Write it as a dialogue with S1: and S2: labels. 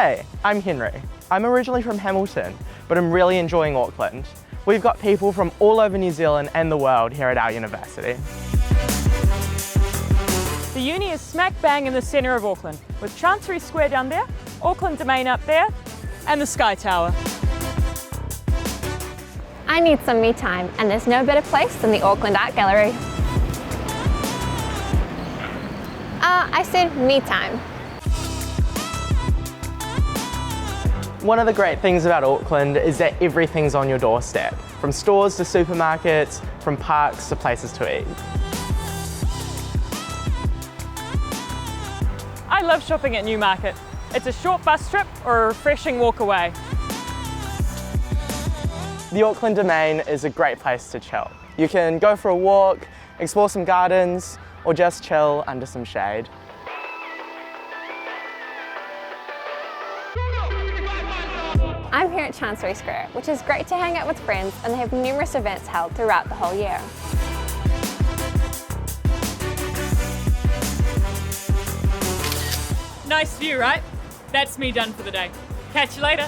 S1: Hey, I'm Henry. I'm originally from Hamilton, but I'm really enjoying Auckland. We've got people from all over New Zealand and the world here at our university.
S2: The uni is smack bang in the centre of Auckland, with Chancery Square down there, Auckland Domain up there, and the Sky Tower.
S3: I need some me time, and there's no better place than the Auckland Art Gallery. I said me time.
S1: One of the great things about Auckland is that everything's on your doorstep, from stores to supermarkets, from parks to places to eat.
S2: I love shopping at Newmarket. It's a short bus trip or a refreshing walk away.
S1: The Auckland Domain is a great place to chill. You can go for a walk, explore some gardens, or just chill under some shade.
S3: I'm here at Chancery Square, which is great to hang out with friends, and they have numerous events held throughout the whole year.
S2: Nice view, right? That's me done for the day. Catch you later.